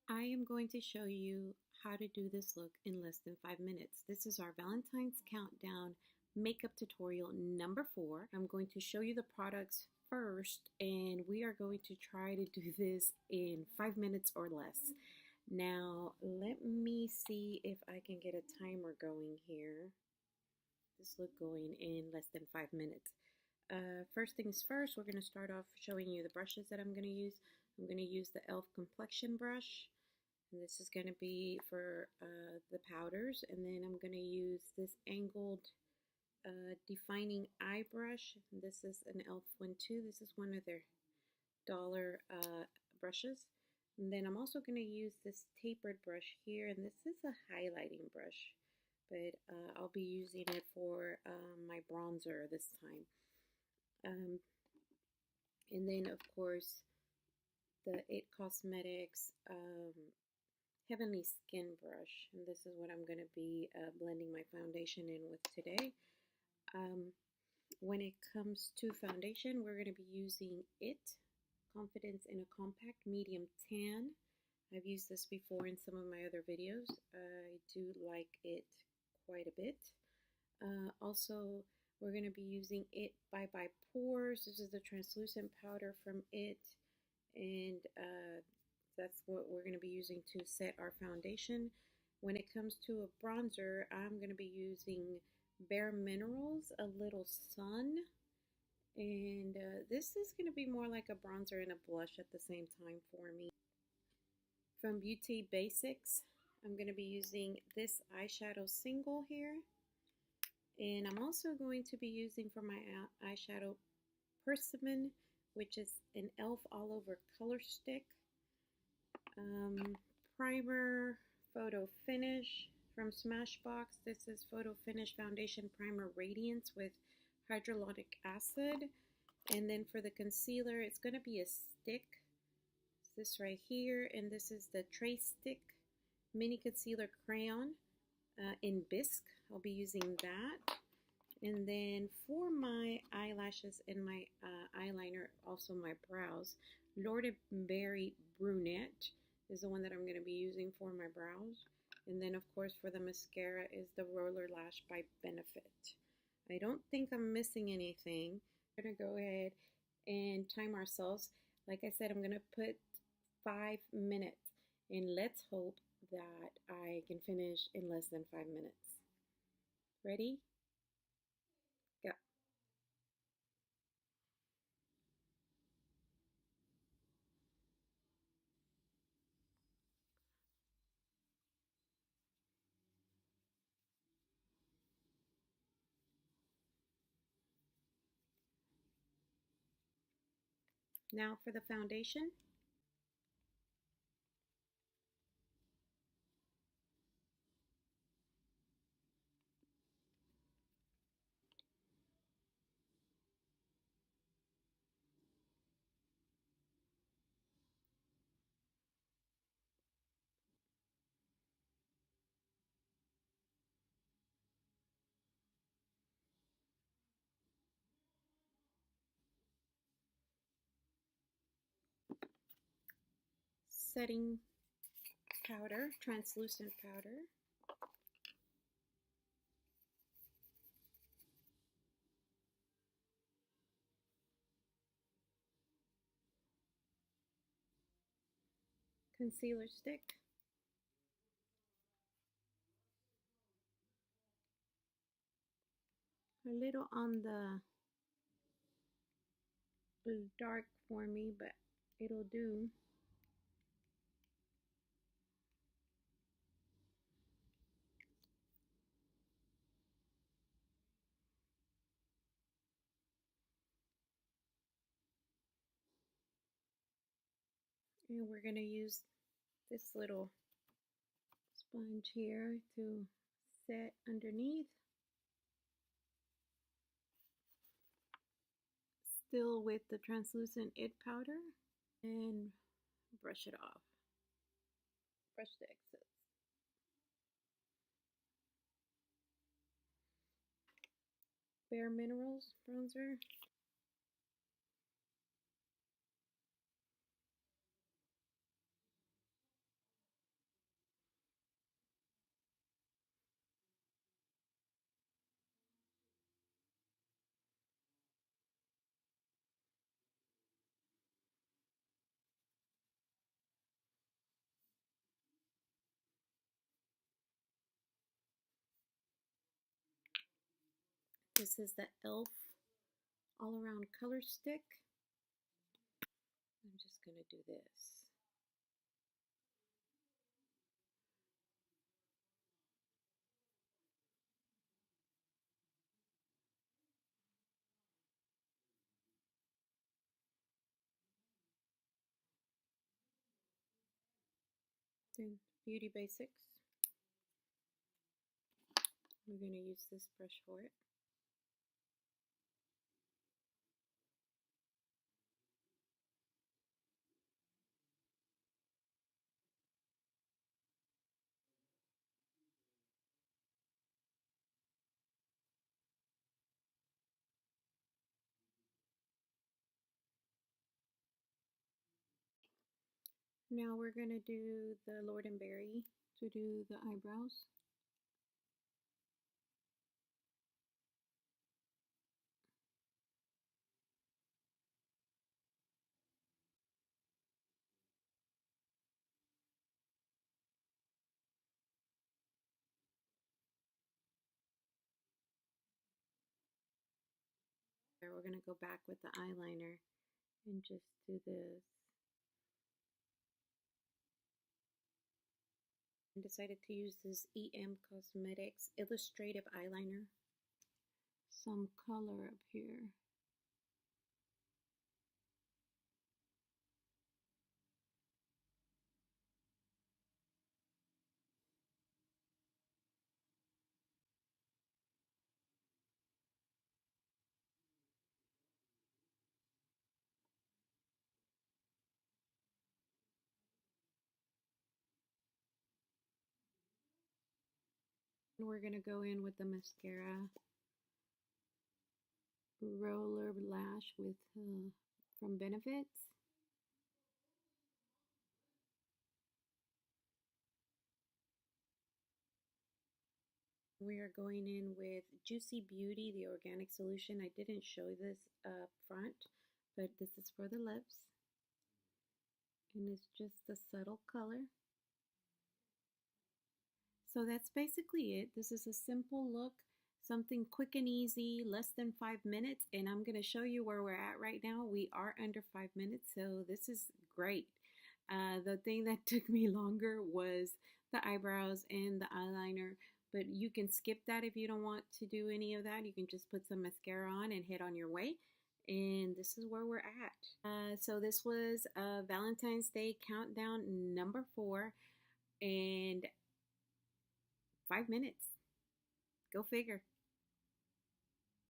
I am going to show you how to do this look in less than 5 minutes. This is our Valentine's Countdown makeup tutorial number 4. I'm going to show you the products first, and we are going to try to do this in 5 minutes or less. Now, let me see if I can get a timer going here. This look going in less than 5 minutes. First things first, we're going to start off showing you the brushes that I'm going to use. I'm going to use the e.l.f. complexion brush. And this is going to be for the powders, and then I'm going to use this angled defining eye brush. This is an e.l.f. one too. This is one of their dollar brushes. And then I'm also going to use this tapered brush here, and this is a highlighting brush, but I'll be using it for my bronzer this time. And then of course the IT Cosmetics Heavenly Skin Brush, and this is what I'm going to be blending my foundation in with today. When it comes to foundation, we're going to be using IT Confidence in a Compact Medium Tan. I've used this before in some of my other videos. I do like it quite a bit. Also, we're going to be using IT by Pores. This is the translucent powder from IT, and that's what we're going to be using to set our foundation. When it comes to a bronzer, I'm going to be using Bare Minerals, A Little Sun. And this is going to be more like a bronzer and a blush at the same time for me. From Beauty Basics, I'm going to be using this eyeshadow single here. And I'm also going to be using for my eyeshadow Persimmon, which is an e.l.f. All Over Color Stick. Primer Photo Finish from Smashbox. This is Photo Finish Foundation Primer Radiance with hyaluronic acid. And then for the concealer, it's going to be a stick. This right here, and this is the Trace Stick Mini Concealer Crayon in Bisque. I'll be using that. And then for my eyelashes and my eyeliner, also my brows, Lord & Berry Brunette is the one that I'm going to be using for my brows. And then, of course, for the mascara is the Roller Lash by Benefit. I don't think I'm missing anything. We're going to go ahead and time ourselves. Like I said, I'm going to put 5 minutes, and let's hope that I can finish in less than 5 minutes. Ready? Go. Now for the foundation. Setting powder, translucent powder. Concealer stick. A little on the dark for me, but it'll do. And we're going to use this little sponge here to set underneath. Still with the translucent IT powder, and brush it off. Brush the excess. Bare Minerals bronzer. This is the e.l.f. All Around Color Stick. I'm just going to do this. Then Beauty Basics. We're going to use this brush for it. Now we're going to do the Lord and Berry to do the eyebrows. We're going to go back with the eyeliner and just do this. I decided to use this EM Cosmetics Illustrative Eyeliner. Some color up here. And we're going to go in with the mascara Roller Lash with from Benefits. We are going in with Juicy Beauty, the organic solution. I didn't show this up front, but this is for the lips. And it's just a subtle color. So that's basically it. This is a simple look, something quick and easy, less than 5 minutes. And I'm going to show you where we're at right now. We are under 5 minutes, so this is great. The thing that took me longer was the eyebrows and the eyeliner, but you can skip that if you don't want to do any of that. You can just put some mascara on and head on your way. And this is where we're at. So this was Valentine's Day countdown number 4, and 5 minutes. Go figure.